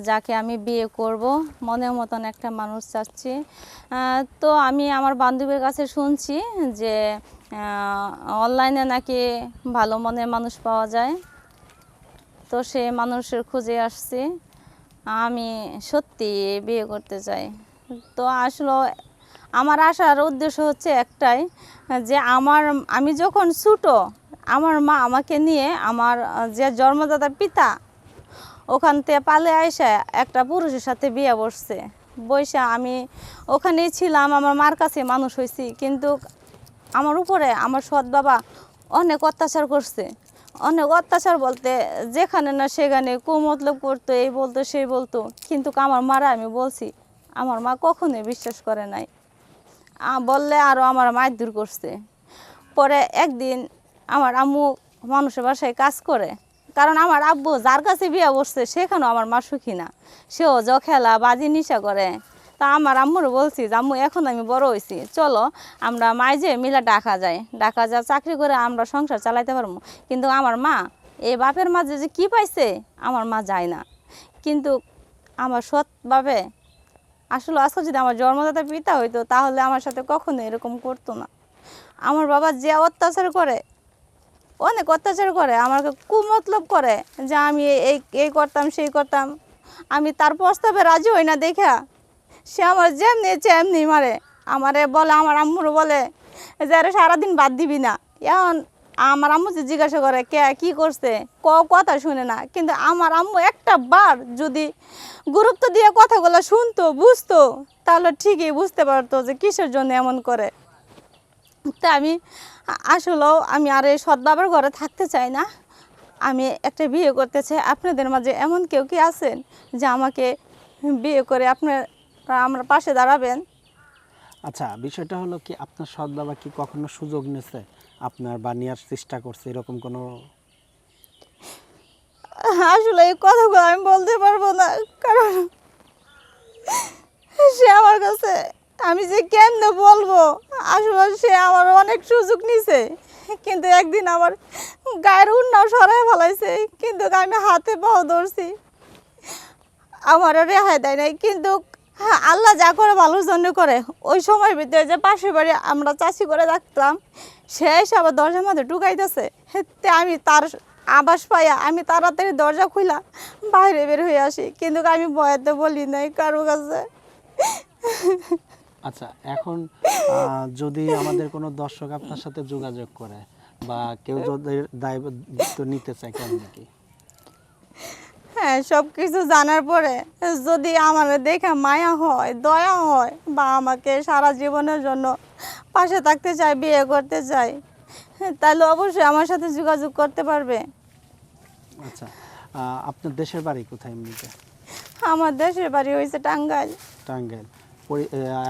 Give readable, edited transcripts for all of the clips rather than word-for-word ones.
যাকে আমি বিয়ে করব মনের মতন একটা মানুষ চাচ্ছি। তো আমি আমার বান্ধবীর কাছে শুনছি যে অনলাইনে নাকি ভালো মনের মানুষ পাওয়া যায়। তো সে মানুষের খুঁজে আসছি। আমি সত্যি বিয়ে করতে চাই। তো আসলে আমার আসার উদ্দেশ্য হচ্ছে একটাই, যে আমি যখন ছোটো আমার মা আমাকে নিয়ে আমার যে জন্মদাতা পিতা ওখান থেকে পালে আইসা একটা পুরুষের সাথে বিয়ে বসছে। বৈশা আমি ওখানেই ছিলাম, আমার মার কাছে মানুষ হয়েছি। কিন্তু আমার উপরে আমার সৎ বাবা অনেক অত্যাচার করছে। অনেক অত্যাচার বলতে যেখানে না সেখানে কুমতলব করতো, এই বলতো সেই বলতো। কিন্তু আমার মারা আমি বলছি, আমার মা কখনোই বিশ্বাস করে নাই। বললে আরও আমার মারধর করছে। পরে একদিন আমার আম্মু মানুষের বাসায় কাজ করে, কারণ আমার আব্বু যার কাছে বিয়ে বসছে সেখানেও আমার মা সুখী না, সেও খেলা বাজি নিশা করে। তা আমার আম্মুরও বলছি যে আম্মু এখন আমি বড় হয়েছি, চলো আমরা মাইজে মিলে ঢাকা যা চাকরি করে আমরা সংসার চালাইতে পারবো। কিন্তু আমার মা এই বাপের মাঝে যে কী পাইছে আমার মা যায় না। কিন্তু আমার সৎভাবে আসলে আজকে যদি আমার জন্মদাতা পিতা হইতো তাহলে আমার সাথে কখনো এরকম করতো না। আমার বাবা যে অত্যাচার করে, অনেক অত্যাচার করে, আমাকে কুমতলব করে যে আমি এই করতাম সেই করতাম। আমি তার প্রস্তাবে রাজি হই না দেখা সে আমার যেমনি ইচ্ছে এমনি মারে। আমারে বলে, আমার আম্মুরও বলে যে আরে সারাদিন বাদ দিবি না। এখন আমার আম্মু যে জিজ্ঞাসা করে কে কী করছে, কথা শুনে না। কিন্তু আমার আম্মু একটা বার যদি গুরুত্ব দিয়ে কথাগুলো শুনতো বুঝতো তাহলে ঠিকই বুঝতে পারতো যে কিসের জন্য এমন করে। তা আমি আসলেও আমি আর এই সৎ বাবার ঘরে থাকতে চাই না। আমি একটা বিয়ে করতে চাই। আপনাদের মাঝে এমন কেউ কি আছেন যে আমাকে বিয়ে করে আপনারা আমার পাশে দাঁড়াবেন? আচ্ছা, বিষয়টা হলো কি, আপনার সৎ বাবা কি কখনো সুযোগ নিয়েছে আপনার বা নেওয়ার চেষ্টা করছে এরকম কোনো? আসলে এই কথাগুলো আমি বলতে পারবো না, কারণ সে আমার কাছে আমি যে কেমনে বলবো। আসলে সে আমার অনেক সুযোগ নিছে, কিন্তু একদিন আমার গায়ের উন্নাও সরাই ফেলাইছে। কিন্তু আমি হাতে পাও ধরছি, আমারও রেহাই দেয় নাই। কিন্তু আল্লাহ যা করে ভালোর জন্য করে। ওই সময়ের ভিতরে যে পাশের বাড়ি আমরা চাষি করে রাখতাম, সে এসে আবার দরজার মধ্যে ঢুকাইতেছে। আমি তার আবাস পাইয়া আমি তাড়াতাড়ি দরজা খুলা বাইরে বের হয়ে আসি, কিন্তু আমি ভয়েতে বলি নাই কারো কাছে। আচ্ছা, এখন যদি আমাদের কোনো দর্শক আপনার সাথে যোগাযোগ করে বা কেউ যদি দায়িত্ব নিতে চায়, কেমন কি? হ্যাঁ, সব কিছু জানার পরে যদি আমার দেখে মায়া হয়, দয়া হয়, বা আমাকে সারা জীবনের জন্য পাশে থাকতে চায়, বিয়ে করতে চায়, তাহলে অবশ্যই আমার সাথে যোগাযোগ করতে পারবে। আচ্ছা, আপনার দেশের বাড়ি কোথায় এমনিতে? আমার দেশের বাড়ি হয়েছে টাঙ্গাইল। টাঙ্গাইল।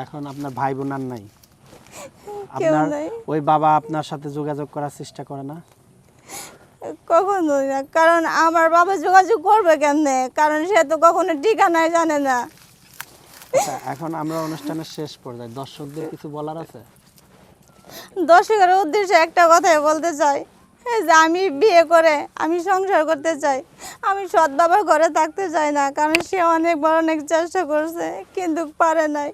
এখন আপনার ভাই বোন আর নাই? কেউ আপনার নাই। ওই বাবা আপনার সাথে যোগাযোগ করার চেষ্টা করে না? কখনোই না, কারণ আমার বাবা যোগাযোগ করবে কেমনে, কারণ সে তো কখনো ঠিকানায় জানে না। আচ্ছা, এখন আমরা অনুষ্ঠানের শেষ পর্যায়ে, দর্শকদের কিছু বলার আছে? দর্শকের উদ্দেশ্যে একটা কথাই বলতে চাই, যে আমি বিয়ে করে আমি সংসার করতে চাই। আমি সৎ বাবার ঘরে থাকতে চাই না, কারণ সে অনেক চেষ্টা করছে কিন্তু পারে নাই।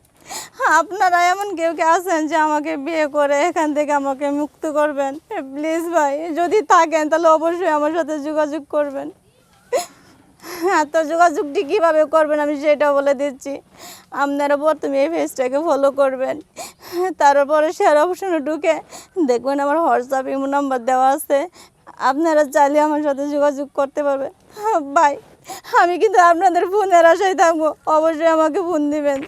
আপনারা এমন কেউ কি আছেন যে আমাকে বিয়ে করে এখান থেকে আমাকে মুক্ত করবেন? প্লিজ ভাই, যদি থাকেন তাহলে অবশ্যই আমার সাথে যোগাযোগ করবেন। হ্যাঁ, তো যোগাযোগটি কীভাবে করবেন আমি সেটাও বলে দিচ্ছি। আপনারা প্রথমে এই পেজটাকে ফলো করবেন, তারপরে শেয়ার অপশনে ঢুকে দেখবেন আমার হোয়াটসঅ্যাপ ইমো নাম্বার দেওয়া আছে। আপনারা চাইলে আমার সাথে যোগাযোগ করতে পারবেন। ভাই, আমি কিন্তু আপনাদের ফোনের আশায় থাকবো, অবশ্যই আমাকে ফোন দিবেন।